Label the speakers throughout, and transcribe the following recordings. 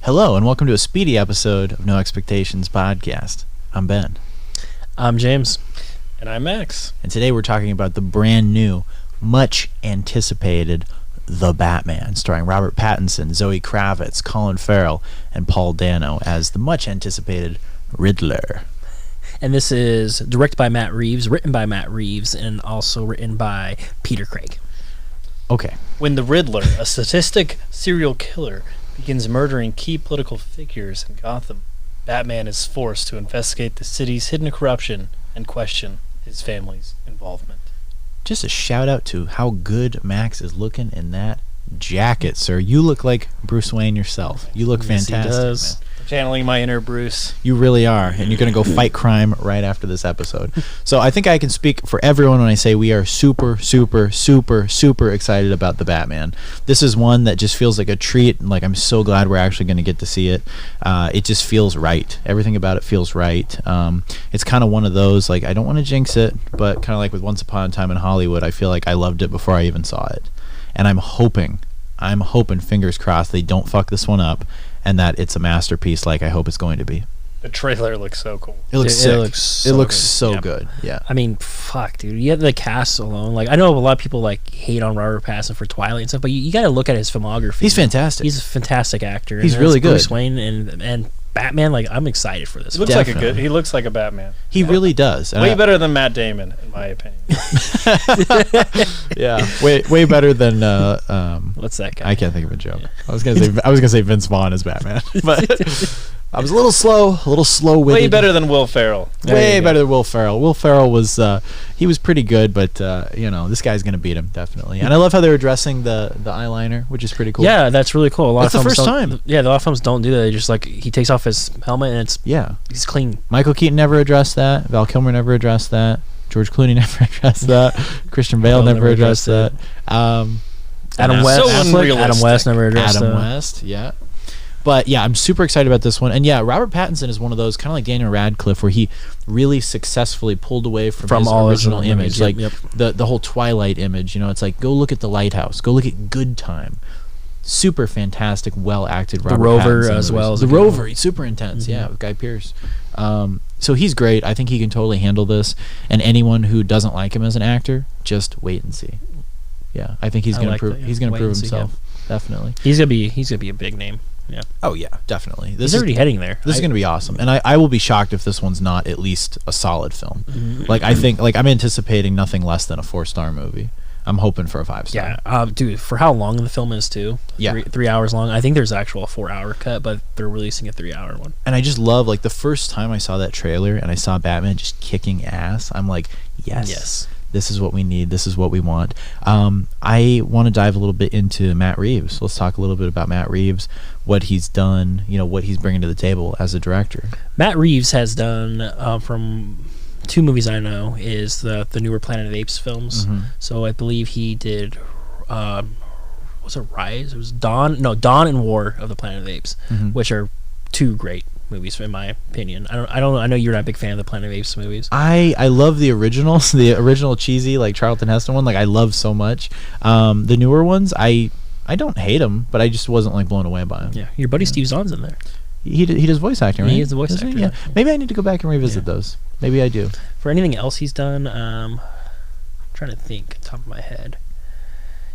Speaker 1: Hello, and welcome to a speedy episode of No Expectations Podcast. I'm Ben.
Speaker 2: I'm James.
Speaker 3: And I'm Max.
Speaker 1: And today we're talking about the brand new, much anticipated The Batman, starring Robert Pattinson, Zoe Kravitz, Colin Farrell, and Paul Dano as the much anticipated Riddler.
Speaker 2: And this is directed by Matt Reeves, written by Matt Reeves, and also written by Peter Craig.
Speaker 1: Okay.
Speaker 3: When the Riddler, a sadistic serial killer, begins murdering key political figures in Gotham, Batman is forced to investigate the city's hidden corruption and question his family's involvement.
Speaker 1: Just a shout out to how good Max is looking in that jacket, sir. You look like Bruce Wayne yourself. You look
Speaker 2: Yes, he
Speaker 1: fantastic,
Speaker 2: does.
Speaker 1: man.
Speaker 3: Channeling my inner Bruce.
Speaker 1: You really are, and you're going to go fight crime right after this episode. So I think I can speak for everyone when I say we are super excited about The Batman. This is one that just feels like a treat, and like I'm so glad we're actually going to get to see it. It just feels right. Everything about it feels right. It's kind of one of those, like, I don't want to jinx it, but kind of like with Once Upon a Time in Hollywood, I feel like I loved it before I even saw it. And I'm hoping, fingers crossed, they don't fuck this one up, and that it's a masterpiece like I hope it's going to be.
Speaker 3: The trailer looks so cool.
Speaker 1: It looks sick.
Speaker 2: It looks
Speaker 1: so
Speaker 2: good.
Speaker 1: good. Yeah.
Speaker 2: I mean, fuck, dude. You have the cast alone. Like, I know a lot of people like hate on Robert Pattinson for Twilight and stuff, but you got to look at his filmography.
Speaker 1: He's fantastic.
Speaker 2: He's a fantastic actor.
Speaker 1: He's
Speaker 2: and
Speaker 1: really good.
Speaker 2: Bruce Wayne and Batman. Like, I'm excited for this.
Speaker 3: He looks like a Batman.
Speaker 1: He really does.
Speaker 3: Way better than Matt Damon, in my opinion.
Speaker 1: Yeah, way better than
Speaker 2: What's that guy?
Speaker 1: I can't think of a joke. Yeah. I was gonna say Vince Vaughn as Batman, but I was a little slow-witted.
Speaker 3: Way better than Will Ferrell.
Speaker 1: Way better than Will Ferrell. Will Ferrell was he was pretty good, but this guy's gonna beat him definitely. And I love how they're addressing the eyeliner, which is pretty cool.
Speaker 2: Yeah, that's really cool.
Speaker 1: That's the first time.
Speaker 2: Yeah, a lot of films don't do that. They just like he takes off his helmet and he's clean.
Speaker 1: Michael Keaton never addressed that. Val Kilmer never addressed that. George Clooney never addressed that. Christian Bale never addressed that.
Speaker 2: Adam West.
Speaker 3: So
Speaker 2: Adam West never addressed that.
Speaker 1: Adam West, yeah. But yeah, I'm super excited about this one. And yeah, Robert Pattinson is one of those, kind of like Daniel Radcliffe, where he really successfully pulled away from his
Speaker 2: all
Speaker 1: original
Speaker 2: his
Speaker 1: image.
Speaker 2: images.
Speaker 1: Like the whole Twilight image, it's like, go look at The Lighthouse. Go look at Good Time. Super fantastic, well-acted Robert
Speaker 2: Rover
Speaker 1: Pattinson
Speaker 2: as
Speaker 1: movies.
Speaker 2: well.
Speaker 1: The Rover, he's super intense, yeah, with Guy Pearce. So he's great. I think he can totally handle this. And anyone who doesn't like him as an actor, just wait and see. Yeah, I think he's going to prove. He's going to prove himself. Definitely.
Speaker 2: He's gonna be a big name. Yeah.
Speaker 1: Oh yeah, definitely.
Speaker 2: He's already heading there.
Speaker 1: This is going to be awesome, and I will be shocked if this one's not at least a solid film. Like I think, I'm anticipating nothing less than a 4-star movie. I'm hoping for a 5-star.
Speaker 2: Yeah, dude. For how long the film is too?
Speaker 1: Yeah,
Speaker 2: 3 hours long. I think there's actual 4-hour cut, but they're releasing a 3-hour one.
Speaker 1: And I just love, like, the first time I saw that trailer and I saw Batman just kicking ass. I'm like, yes. This is what we need. This is what we want. I want to dive a little bit into Matt Reeves. Let's talk a little bit about Matt Reeves, what he's done, what he's bringing to the table as a director.
Speaker 2: Matt Reeves has done, from 2 movies I know, is the newer Planet of the Apes films. So I believe he did, was it Rise? It was Dawn and War of the Planet of the Apes, which are 2 great movies in my opinion. I know you're not a big fan of the Planet of the Apes movies.
Speaker 1: I love the originals, the original cheesy like Charlton Heston one. Like I love so much. The newer ones, I don't hate them, but I just wasn't like blown away by them.
Speaker 2: Yeah, your buddy Steve Zahn's in there.
Speaker 1: He does voice acting, right?
Speaker 2: He is the voice actor.
Speaker 1: Yeah, maybe I need to go back and revisit those. Maybe I do.
Speaker 2: For anything else he's done, I'm trying to think on top of my head.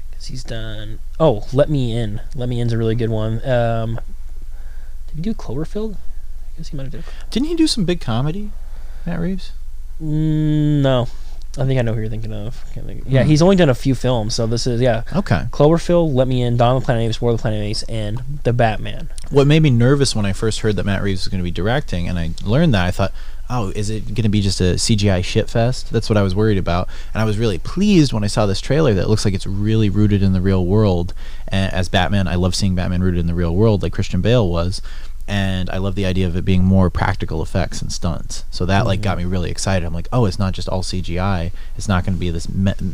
Speaker 2: Because he's done... Oh, Let Me In. Let Me In's a really good one. Did he do Cloverfield? I guess he might have done.
Speaker 1: Didn't he do some big comedy, Matt Reeves?
Speaker 2: No. I think I know who you're thinking of. Yeah, he's only done a few films, so this is,
Speaker 1: Okay.
Speaker 2: Cloverfield, Let Me In, Dawn of the Planet of the Apes, War of the Planet of the Apes, and The Batman.
Speaker 1: What made me nervous when I first heard that Matt Reeves was going to be directing, and I learned that, I thought, oh, is it going to be just a CGI shitfest? That's what I was worried about. And I was really pleased when I saw this trailer that it looks like it's really rooted in the real world. And as Batman, I love seeing Batman rooted in the real world like Christian Bale was. And I love the idea of it being more practical effects and stunts. So that like got me really excited. I'm like, oh, it's not just all CGI. It's not going to be this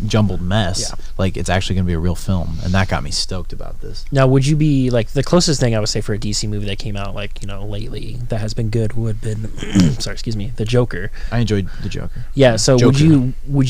Speaker 1: jumbled mess. Yeah. Like it's actually going to be a real film, and that got me stoked about this.
Speaker 2: Now, would you be like the closest thing I would say for a DC movie that came out like lately that has been good would have been the Joker.
Speaker 1: I enjoyed the Joker.
Speaker 2: Yeah. So would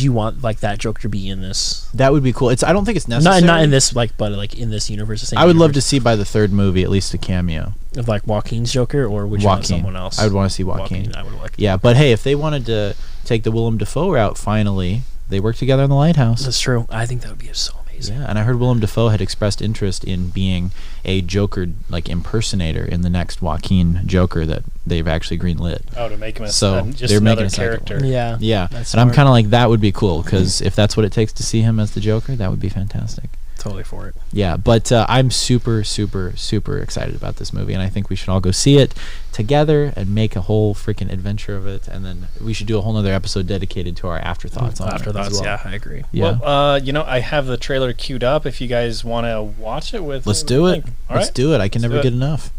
Speaker 2: you want like that Joker to be in this?
Speaker 1: That would be cool. I don't think it's necessary.
Speaker 2: Not in this but in this universe. The same
Speaker 1: I would
Speaker 2: universe.
Speaker 1: love to see by the third movie at least a cameo.
Speaker 2: Of like Joaquin's Joker, or would you want someone else?
Speaker 1: I would want to see Joaquin.
Speaker 2: I would like.
Speaker 1: Yeah, but hey, if they wanted to take the Willem Dafoe route, finally, they worked together in The Lighthouse.
Speaker 2: That's true. I think that would be so amazing.
Speaker 1: Yeah, and I heard Willem Dafoe had expressed interest in being a Joker like impersonator in the next Joaquin Joker that they've actually greenlit.
Speaker 3: Oh, to make him just
Speaker 1: they're
Speaker 3: another
Speaker 1: making a second
Speaker 3: character.
Speaker 1: one.
Speaker 2: Yeah.
Speaker 1: Yeah,
Speaker 2: That's
Speaker 1: and I'm
Speaker 2: smart.
Speaker 1: kind of like, that would be cool, because if that's what it takes to see him as the Joker, that would be fantastic.
Speaker 2: Totally for it.
Speaker 1: Yeah, but I'm super, super, super excited about this movie, and I think we should all go see it together and make a whole freaking adventure of it, and then we should do a whole nother episode dedicated to our afterthoughts on it as well.
Speaker 2: Yeah, I agree.
Speaker 1: Yeah.
Speaker 3: Well, I have the trailer queued up if you guys want to watch it with
Speaker 1: Let's
Speaker 3: me.
Speaker 1: do it.
Speaker 3: All
Speaker 1: Let's
Speaker 3: right.
Speaker 1: do it. I can
Speaker 3: Let's
Speaker 1: never
Speaker 3: do it.
Speaker 1: get enough.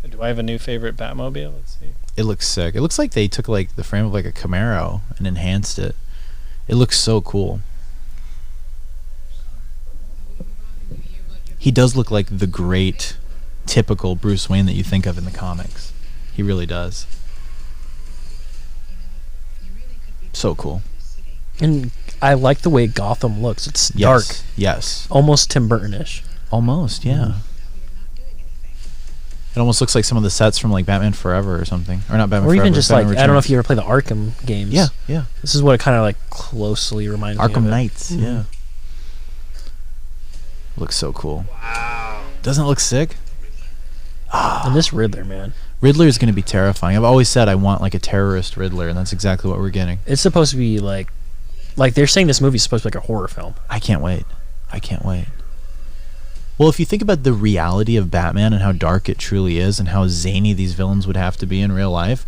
Speaker 3: Do I have a new favorite Batmobile? Let's see.
Speaker 1: It looks sick. It looks like they took like the frame of like a Camaro and enhanced it. It looks so cool. He does look like the great, typical Bruce Wayne that you think of in the comics. He really does. So cool.
Speaker 2: And I like the way Gotham looks. It's dark,
Speaker 1: Yes. Yes.
Speaker 2: almost Tim Burton-ish.
Speaker 1: Almost, yeah. It almost looks like some of the sets from like Batman Forever or something. Or not Batman
Speaker 2: Or
Speaker 1: Forever.
Speaker 2: even just
Speaker 1: Batman
Speaker 2: like, I don't know if
Speaker 1: Returns.
Speaker 2: you ever play the Arkham games.
Speaker 1: Yeah, yeah.
Speaker 2: This is what it kind of like closely reminds me of.
Speaker 1: Arkham
Speaker 2: it.
Speaker 1: Knights,
Speaker 2: Mhm.
Speaker 1: yeah. Looks so cool.
Speaker 3: Wow.
Speaker 1: Doesn't it look sick?
Speaker 2: And this Riddler, man.
Speaker 1: Riddler is going to be terrifying. I've always said I want like a terrorist Riddler, and that's exactly what we're getting.
Speaker 2: It's supposed to be like they're saying this movie's supposed to be like a horror film.
Speaker 1: I can't wait. I can't wait. Well, if you think about the reality of Batman and how dark it truly is and how zany these villains would have to be in real life,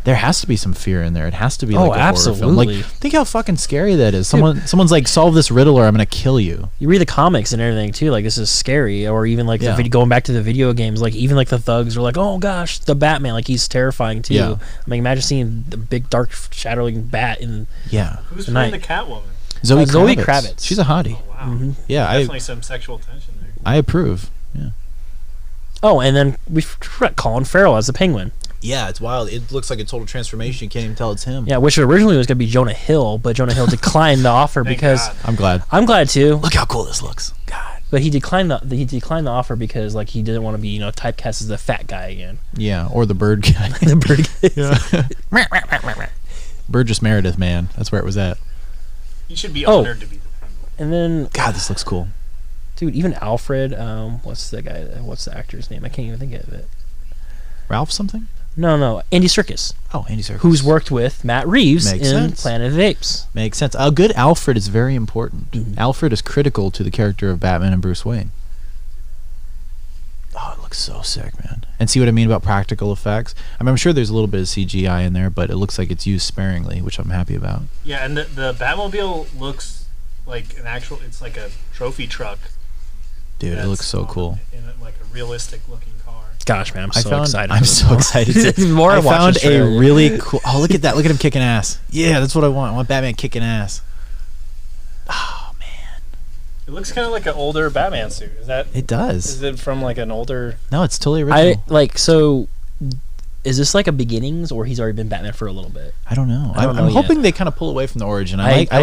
Speaker 1: there has to be some fear in there. It has to be like a horror film.
Speaker 2: absolutely.
Speaker 1: Like, think how fucking scary that is. Someone's like, solve this riddle or I'm going to kill you.
Speaker 2: You read the comics and everything too, like this is scary. Or even like
Speaker 1: Yeah.
Speaker 2: going back to the video games, like even like the thugs are like, oh gosh, the Batman, like he's terrifying too.
Speaker 1: Yeah.
Speaker 2: I mean, imagine seeing the big dark shadowing bat in.
Speaker 1: Yeah.
Speaker 3: Who's
Speaker 2: Tonight.
Speaker 3: playing the Catwoman?
Speaker 1: Zoe
Speaker 2: Zoe
Speaker 1: Kravitz.
Speaker 2: Kravitz.
Speaker 1: She's a hottie.
Speaker 3: Oh, wow.
Speaker 2: Mhm.
Speaker 1: Yeah,
Speaker 3: Definitely some sexual tension there.
Speaker 1: I approve. Yeah.
Speaker 2: Oh, and then we forgot Colin Farrell as the Penguin.
Speaker 1: Yeah, it's wild. It looks like a total transformation. You can't even tell it's him.
Speaker 2: Yeah, which originally was going to be Jonah Hill, but Jonah Hill declined the offer
Speaker 3: Thank
Speaker 2: because
Speaker 3: God.
Speaker 1: I'm glad.
Speaker 2: I'm glad too.
Speaker 1: Look how cool this looks. God.
Speaker 2: But he declined the offer because like he didn't want to be typecast as the fat guy again.
Speaker 1: Yeah, or the bird guy.
Speaker 2: The bird.
Speaker 1: Yeah. Burgess Meredith, man. That's where it was at.
Speaker 3: He should be
Speaker 2: Oh.
Speaker 3: honored to be the Penguin.
Speaker 2: And then,
Speaker 1: God, this looks cool.
Speaker 2: dude, even Alfred. What's the guy? What's the actor's name? I can't even think of it.
Speaker 1: Ralph something?
Speaker 2: No, Andy Serkis,
Speaker 1: Oh, Andy Serkis.
Speaker 2: who's worked with Matt Reeves
Speaker 1: Makes
Speaker 2: in
Speaker 1: sense.
Speaker 2: Planet of the Apes.
Speaker 1: Makes sense. A good Alfred is very important.
Speaker 2: Mhm.
Speaker 1: Alfred is critical to the character of Batman and Bruce Wayne. Oh, it looks so sick, man. And see what I mean about practical effects? I mean, I'm sure there's a little bit of CGI in there, but it looks like it's used sparingly, which I'm happy about.
Speaker 3: Yeah, and the Batmobile looks like an actual. It's like a trophy truck.
Speaker 1: Dude, it
Speaker 3: that's
Speaker 1: looks so
Speaker 3: on
Speaker 1: cool.
Speaker 3: In like a realistic looking car.
Speaker 2: Gosh, man, I'm so excited.
Speaker 1: I'm
Speaker 2: for this
Speaker 1: so
Speaker 2: more.
Speaker 1: excited.
Speaker 2: The more I
Speaker 1: I
Speaker 2: watch
Speaker 1: found
Speaker 2: this
Speaker 1: a
Speaker 2: trailer-
Speaker 1: really cool. Oh, look at that! Look at him kicking ass. Yeah, that's what I want. I want Batman kicking ass. Oh man,
Speaker 3: It looks kind of like an older Batman suit. Is that?
Speaker 1: it does.
Speaker 3: Is it from like an older?
Speaker 1: No, it's totally original.
Speaker 2: so. Is this like a beginnings, or he's already been Batman for a little bit?
Speaker 1: I don't know.
Speaker 2: I don't know
Speaker 1: I'm
Speaker 2: yet.
Speaker 1: hoping they kind of pull away from the origin.
Speaker 2: I
Speaker 1: I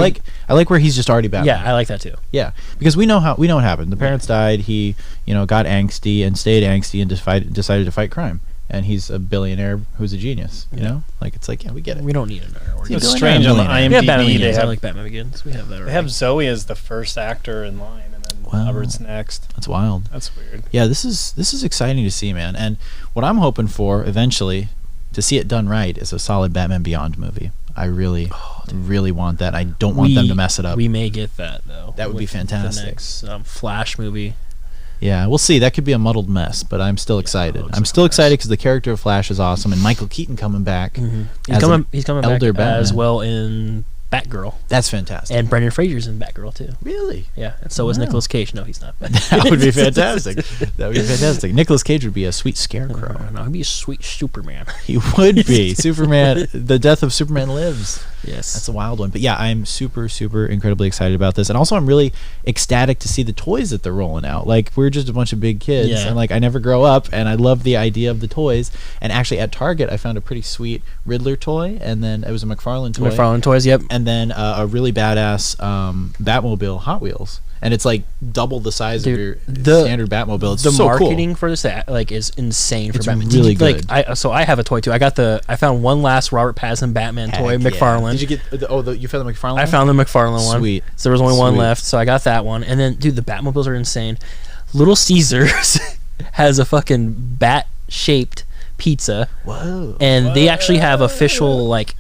Speaker 1: like where he's just already Batman.
Speaker 2: Yeah, I like that too.
Speaker 1: Yeah, because we know what happened. The parents died. He, got angsty and stayed angsty and decided to fight crime. And he's a billionaire who's a genius. You know, like it's like, yeah, we get it.
Speaker 2: We don't need another origin.
Speaker 3: It's
Speaker 1: billionaire,
Speaker 3: strange on the
Speaker 1: millionaire.
Speaker 2: We have Batman
Speaker 3: IMDb. They
Speaker 2: Begins. I
Speaker 3: have
Speaker 2: like Batman Begins. We have that.
Speaker 3: they have Zoe as the first actor in line, and then
Speaker 1: Wow.
Speaker 3: Robert's next.
Speaker 1: That's wild.
Speaker 3: That's weird.
Speaker 1: Yeah, this is exciting to see, man. And what I'm hoping for eventually, to see it done right, is a solid Batman Beyond movie. I really, really want that. I don't want them to mess it up.
Speaker 2: We may get that though.
Speaker 1: That would be
Speaker 2: with
Speaker 1: fantastic.
Speaker 2: The next Flash movie.
Speaker 1: Yeah, we'll see. That could be a muddled mess, but I'm still excited.
Speaker 2: looks
Speaker 1: I'm still
Speaker 2: nice.
Speaker 1: excited because the character of Flash is awesome, and Michael Keaton coming back.
Speaker 2: Mm-hmm.
Speaker 1: As
Speaker 2: He's coming back
Speaker 1: elder Batman.
Speaker 2: as well in Batgirl,
Speaker 1: That's fantastic.
Speaker 2: and Brendan Fraser's in Batgirl too.
Speaker 1: Really?
Speaker 2: Yeah, and so is
Speaker 1: Wow.
Speaker 2: Nicolas Cage. No, he's not.
Speaker 1: That would be fantastic. That would be fantastic. Nicolas Cage would be a sweet scarecrow.
Speaker 2: No, he'd be a sweet Superman.
Speaker 1: He would be. Superman, the death of Superman lives.
Speaker 2: Yes.
Speaker 1: That's a wild one. But yeah, I'm super, super incredibly excited about this. And also I'm really ecstatic to see the toys that they're rolling out. Like, we're just a bunch of big kids.
Speaker 2: Yeah.
Speaker 1: And like, I never grow up, and I love the idea of the toys. And actually at Target, I found a pretty sweet Riddler toy, and then it was a McFarlane toy.
Speaker 2: McFarlane toys. Yep.
Speaker 1: And then a really badass Batmobile Hot Wheels. and it's like double the size of your
Speaker 2: the
Speaker 1: standard Batmobile. It's
Speaker 2: the
Speaker 1: so
Speaker 2: marketing
Speaker 1: cool.
Speaker 2: for this like is insane for
Speaker 1: It's
Speaker 2: Batman.
Speaker 1: really
Speaker 2: Like
Speaker 1: good.
Speaker 2: so I have a toy too. I found one last Robert Pattinson Batman toy,
Speaker 1: Heck yeah.
Speaker 2: McFarlane.
Speaker 1: Did you get you found the McFarlane?
Speaker 2: I found the McFarlane one.
Speaker 1: Sweet.
Speaker 2: So there was only one
Speaker 1: Sweet.
Speaker 2: left, so I got that one. And then, dude, the Batmobiles are insane. Little Caesars has a fucking bat-shaped pizza,
Speaker 1: Whoa.
Speaker 2: and they actually have official like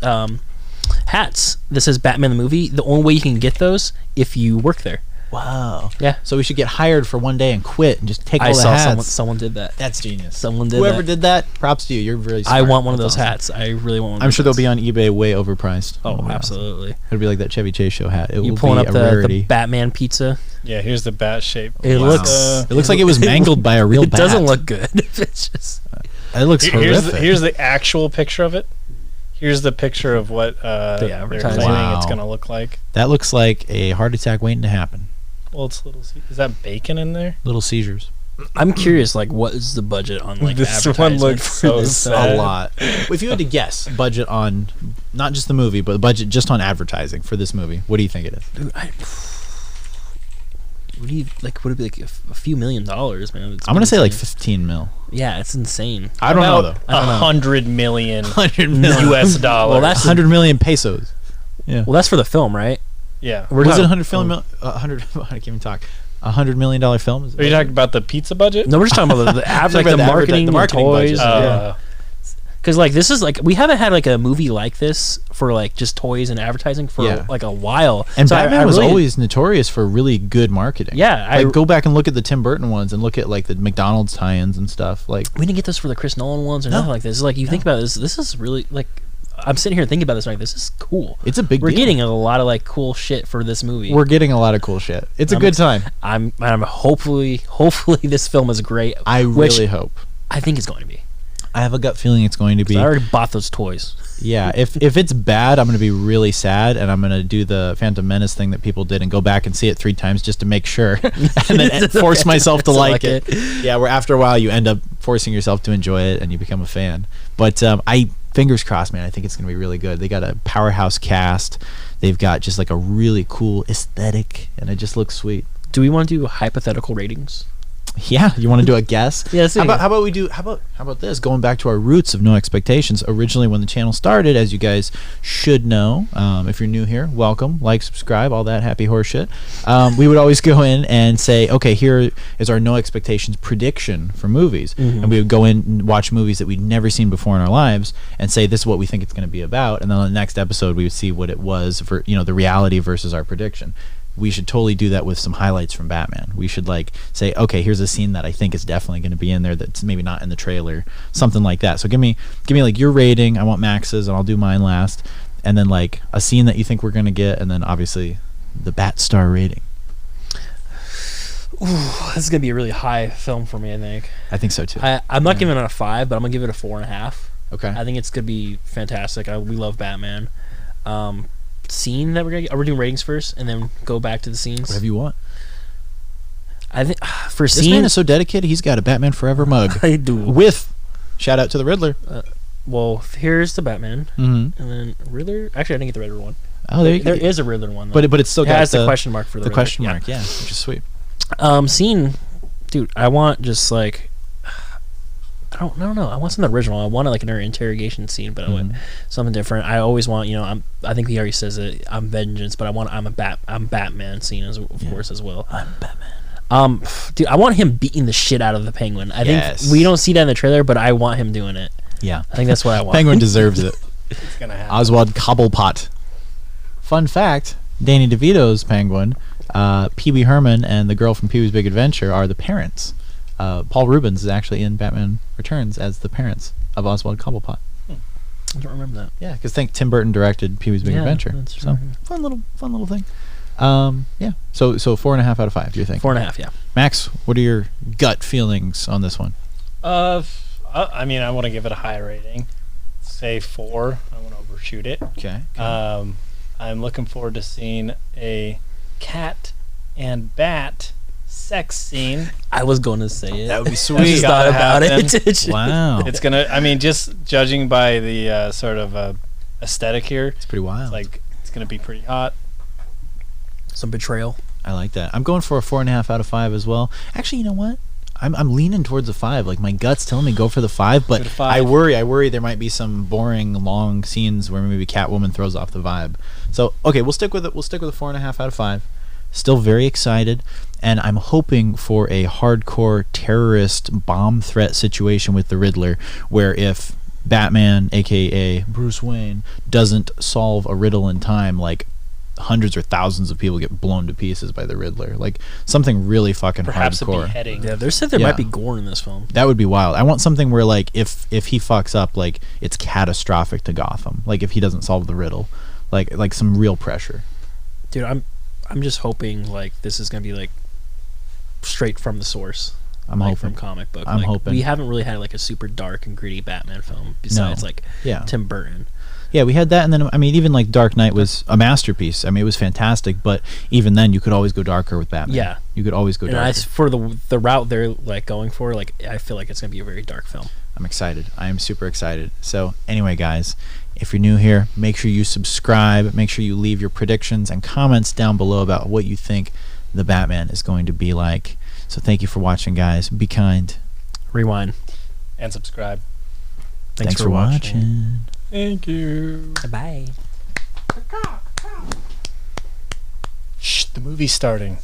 Speaker 2: hats that says Batman the movie. The only way you can get those if you work there.
Speaker 1: Wow.
Speaker 2: Yeah.
Speaker 1: So we should get hired for one day and quit and just take all
Speaker 2: I
Speaker 1: the
Speaker 2: saw
Speaker 1: hats.
Speaker 2: someone did that.
Speaker 1: That's genius.
Speaker 2: Someone did
Speaker 1: Whoever
Speaker 2: that.
Speaker 1: did that, props to you. You're really smart.
Speaker 2: I want one of
Speaker 1: That's
Speaker 2: those
Speaker 1: awesome.
Speaker 2: hats. I really want one.
Speaker 1: I'm sure they'll be on eBay way overpriced.
Speaker 2: Oh,
Speaker 1: Wow.
Speaker 2: absolutely.
Speaker 1: It'll be like that Chevy Chase show hat. It
Speaker 2: You
Speaker 1: will
Speaker 2: pulling
Speaker 1: be
Speaker 2: up
Speaker 1: a
Speaker 2: the
Speaker 1: rarity.
Speaker 2: Batman pizza?
Speaker 3: Yeah, here's the bat shape.
Speaker 2: It
Speaker 1: Wow.
Speaker 2: looks.
Speaker 1: It looks like it was mangled by a real
Speaker 2: It
Speaker 1: bat.
Speaker 2: doesn't look good. It's just.
Speaker 1: It looks
Speaker 3: Here's
Speaker 1: horrific.
Speaker 3: here's the actual picture of it. Here's the picture of what they're
Speaker 2: advertising.
Speaker 3: claiming it's
Speaker 1: Wow.
Speaker 3: gonna look like.
Speaker 1: That looks like a heart attack waiting to happen.
Speaker 3: Well, it's little. Is that bacon in there?
Speaker 1: Little seizures.
Speaker 2: I'm curious, like, what is the budget on like
Speaker 3: This one
Speaker 2: advertisement
Speaker 3: looks
Speaker 2: for
Speaker 3: so
Speaker 2: this
Speaker 3: sad.
Speaker 1: A lot. If you had to guess budget on not just the movie, but the budget just on advertising for this movie, what do you think it is?
Speaker 2: Dude, what do you like? Would it be like a few $1 million, man? It's
Speaker 1: I'm gonna say like
Speaker 2: insane.
Speaker 1: 15 mil.
Speaker 2: Yeah, it's insane.
Speaker 1: I don't know though.
Speaker 2: I don't know.
Speaker 3: 100 million
Speaker 1: 100 million.
Speaker 3: U.S. dollars.
Speaker 2: Well, that's
Speaker 1: 100 million pesos. Yeah.
Speaker 2: Well, that's for the film, right?
Speaker 3: yeah.
Speaker 2: We're
Speaker 1: Was it
Speaker 2: talking-
Speaker 1: 100 film? 100. I can't even talk. $100 million film. Is it
Speaker 3: Are you talking about the pizza budget?
Speaker 2: No, we're just talking about the
Speaker 1: Talking
Speaker 2: like
Speaker 1: about
Speaker 2: the
Speaker 1: the
Speaker 2: marketing,
Speaker 1: the marketing
Speaker 2: toys.
Speaker 1: budget.
Speaker 3: Uh,
Speaker 2: Because like this is like we haven't had like a movie like this for like just toys and advertising for
Speaker 1: Yeah.
Speaker 2: like a while.
Speaker 1: And
Speaker 2: So
Speaker 1: Batman
Speaker 2: I
Speaker 1: was
Speaker 2: really-
Speaker 1: always notorious for really good marketing.
Speaker 2: Yeah,
Speaker 1: Like go back and look at the Tim Burton ones and look at like the McDonald's tie-ins and stuff. Like
Speaker 2: we didn't get this for the Chris Nolan ones or
Speaker 1: No.
Speaker 2: nothing like this. It's like you think about this. This is really like I'm sitting here thinking about this. Like this is cool.
Speaker 1: it's a big
Speaker 2: We're
Speaker 1: deal.
Speaker 2: getting a lot of like cool shit for this movie.
Speaker 1: We're getting a lot of cool shit. It's a
Speaker 2: I'm
Speaker 1: good
Speaker 2: ex-
Speaker 1: time.
Speaker 2: I'm hopefully this film is great.
Speaker 1: I
Speaker 2: which
Speaker 1: really hope.
Speaker 2: I think it's going to be.
Speaker 1: I have a gut feeling it's going to
Speaker 2: 'Cause
Speaker 1: be.
Speaker 2: I already bought those toys.
Speaker 1: Yeah, if it's bad, I'm going to be really sad, and I'm going to do the Phantom Menace thing that people did and go back and see it 3 times just to make sure, and then force myself to like it. Yeah, where after a while you end up forcing yourself to enjoy it and you become a fan. But I fingers crossed, man. I think it's going to be really good. They got a powerhouse cast. They've got just like a really cool aesthetic, and it just looks sweet.
Speaker 2: Do we want to do hypothetical ratings?
Speaker 1: Yeah, you want to do a guess?
Speaker 2: Yeah, let's do
Speaker 1: How
Speaker 2: it.
Speaker 1: about we do? How about this? Going back to our roots of No Expectations. Originally, when the channel started, as you guys should know, if you're new here, welcome, like, subscribe, all that happy horse shit. We would always go in and say, okay, here is our No Expectations prediction for movies, and we would go in and watch movies that we'd never seen before in our lives, and say this is what we think it's going to be about, and then on the next episode we would see what it was for the reality versus our prediction. We should totally do that with some highlights from Batman. We should like say, okay, here's a scene that I think is definitely going to be in there that's maybe not in the trailer, something like that. So give me like your rating. I want Max's, and I'll do mine last, and then like a scene that you think we're going to get, and then obviously the Bat Star rating.
Speaker 2: Ooh, this is gonna be a really high film for me. I think.
Speaker 1: I think so too.
Speaker 2: I'm not giving it a 5, but I'm gonna give it a 4.5.
Speaker 1: Okay.
Speaker 2: I think it's gonna be fantastic. We love Batman. Scene that are we doing ratings first, and then go back to the scenes?
Speaker 1: Whatever you want.
Speaker 2: I think for
Speaker 1: This
Speaker 2: scene.
Speaker 1: man is so dedicated. He's got a Batman Forever mug
Speaker 2: I do.
Speaker 1: with shout out to the Riddler.
Speaker 2: Well, here's the Batman,
Speaker 1: Mm-hmm.
Speaker 2: and then Riddler. Actually, I didn't get the Riddler one.
Speaker 1: Oh, there you go.
Speaker 2: There is a Riddler one, though.
Speaker 1: But it's still
Speaker 2: yeah,
Speaker 1: got
Speaker 2: it's the question mark for the
Speaker 1: the
Speaker 2: Riddler.
Speaker 1: question
Speaker 2: Yeah.
Speaker 1: mark. Yeah, which is sweet.
Speaker 2: Scene, dude. I want just like. I don't know. I want something original. I want like another interrogation scene, but I want something different. I always want, I think he already says it. I'm vengeance, but I'm Batman scene of course as well.
Speaker 1: I'm Batman.
Speaker 2: Dude, I want him beating the shit out of the Penguin. I
Speaker 1: Yes.
Speaker 2: think we don't see that in the trailer, but I want him doing it.
Speaker 1: Yeah.
Speaker 2: I think that's what I want.
Speaker 1: Penguin deserves it.
Speaker 3: it's gonna happen.
Speaker 1: Oswald Cobblepot. Fun fact: Danny DeVito's Penguin, Pee Wee Herman, and the girl from Pee Wee's Big Adventure are the parents. Paul Rubens is actually in Batman Returns as the parents of Oswald Cobblepot.
Speaker 2: I don't remember that.
Speaker 1: Yeah, because think Tim Burton directed Pee Wee's Big
Speaker 2: Yeah,
Speaker 1: Adventure.
Speaker 2: that's
Speaker 1: So
Speaker 2: true.
Speaker 1: fun little thing. Yeah. So 4.5 out of 5. Do you think?
Speaker 2: 4.5. Yeah.
Speaker 1: Max, what are your gut feelings on this one?
Speaker 3: I mean, I want to give it a high rating. Say 4. I want to overshoot it.
Speaker 1: Okay.
Speaker 3: I'm looking forward to seeing a cat and bat sex scene.
Speaker 2: I was going to say it.
Speaker 1: That would be
Speaker 2: I
Speaker 1: sweet.
Speaker 2: just thought about it.
Speaker 1: Wow.
Speaker 3: It's gonna. I mean, just judging by the sort of aesthetic here,
Speaker 1: It's pretty wild.
Speaker 3: it's like it's gonna be pretty hot.
Speaker 2: Some betrayal.
Speaker 1: I like that. I'm going for a 4.5 out of 5 as well. Actually, you know what? I'm leaning towards a 5. Like, my gut's telling me go for the 5, but
Speaker 3: Go to 5.
Speaker 1: I worry there might be some boring long scenes where maybe Catwoman throws off the vibe. So okay, we'll stick with it. We'll stick with a 4.5 out of 5. Still very excited, and I'm hoping for a hardcore terrorist bomb threat situation with the Riddler, where if Batman, aka Bruce Wayne, doesn't solve a riddle in time, like hundreds or thousands of people get blown to pieces by the Riddler. Like something really fucking
Speaker 3: Perhaps a
Speaker 1: hardcore.
Speaker 3: beheading.
Speaker 2: Yeah, they said there
Speaker 1: Yeah.
Speaker 2: might be gore in this film.
Speaker 1: That would be wild. I want something where, like, if he fucks up, like, it's catastrophic to Gotham. Like, if he doesn't solve the riddle, like some real pressure.
Speaker 2: Dude, I'm just hoping like this is gonna be like straight from the source.
Speaker 1: I'm
Speaker 2: like
Speaker 1: hoping.
Speaker 2: from comic book.
Speaker 1: I'm
Speaker 2: like,
Speaker 1: hoping.
Speaker 2: we haven't really had like a super dark and gritty Batman film besides like
Speaker 1: Yeah.
Speaker 2: Tim Burton.
Speaker 1: Yeah, we had that, and then I mean, even like Dark Knight was a masterpiece. I mean, it was fantastic, but even then, you could always go darker with Batman.
Speaker 2: Yeah.
Speaker 1: You could always go
Speaker 2: And
Speaker 1: darker.
Speaker 2: for the route they're like going for, like I feel like it's gonna be a very dark film.
Speaker 1: I'm excited. I am super excited. So anyway, guys, if you're new here, make sure you subscribe. Make sure you leave your predictions and comments down below about what you think the Batman is going to be like. So thank you for watching, guys. Be kind.
Speaker 2: Rewind.
Speaker 3: And subscribe.
Speaker 2: Thanks for watching.
Speaker 3: Thank you.
Speaker 2: Bye.
Speaker 3: Shh, the movie's starting.